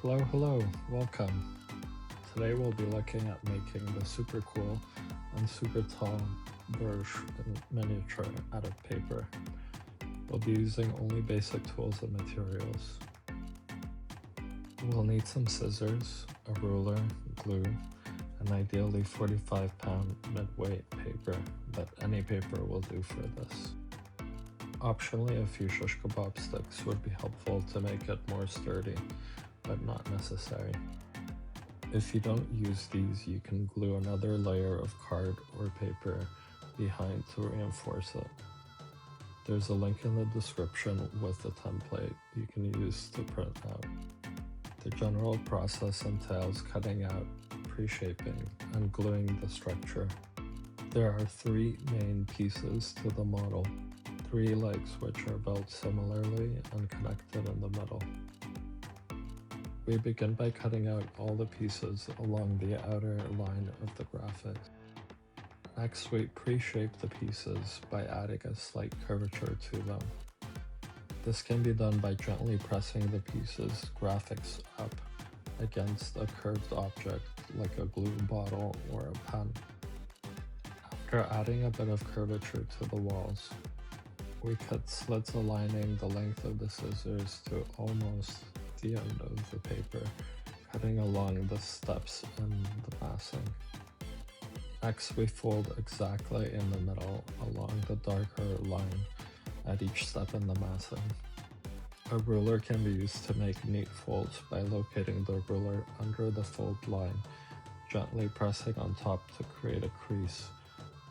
Hello, welcome. Today we'll be looking at making the super cool and super tall Burj in miniature out of paper. We'll be using only basic tools and materials. We'll need some scissors, a ruler, glue, and ideally 45-pound mid-weight paper, but any paper will do for this. Optionally, a few shish kebab sticks would be helpful to make it more sturdy, but not necessary. If you don't use these, you can glue another layer of card or paper behind to reinforce it. There's a link in the description with the template you can use to print out. The general process entails cutting out, pre-shaping, and gluing the structure. There are 3 main pieces to the model, 3 legs which are built similarly and connected in the middle. We begin by cutting out all the pieces along the outer line of the graphics. Next, we pre-shape the pieces by adding a slight curvature to them. This can be done by gently pressing the pieces' graphics up against a curved object like a glue bottle or a pen. After adding a bit of curvature to the walls, we cut slits aligning the length of the scissors to almost the end of the paper, cutting along the steps in the massing. Next, we fold exactly in the middle along the darker line at each step in the massing. A ruler can be used to make neat folds by locating the ruler under the fold line, gently pressing on top to create a crease,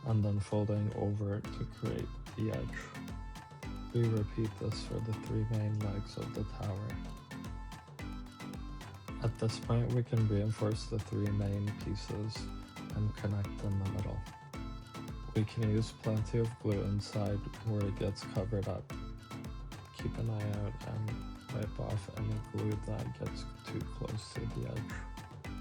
and then folding over to create the edge. We repeat this for the 3 main legs of the tower. At this point, we can reinforce the 3 main pieces and connect in the middle. We can use plenty of glue inside where it gets covered up. Keep an eye out and wipe off any glue that gets too close to the edge.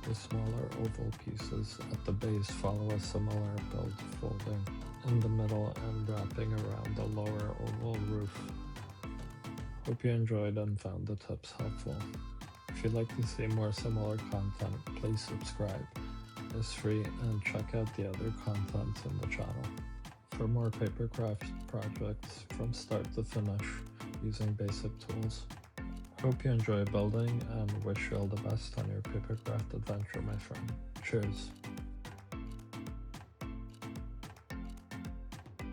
The smaller oval pieces at the base follow a similar build, folding in the middle and wrapping around the lower oval roof. Hope you enjoyed and found the tips helpful. If you'd like to see more similar content, please subscribe. It's free, and check out the other content in the channel. For more Papercraft projects from start to finish using basic tools. Hope you enjoy building and wish you all the best on your Papercraft adventure, my friend. Cheers!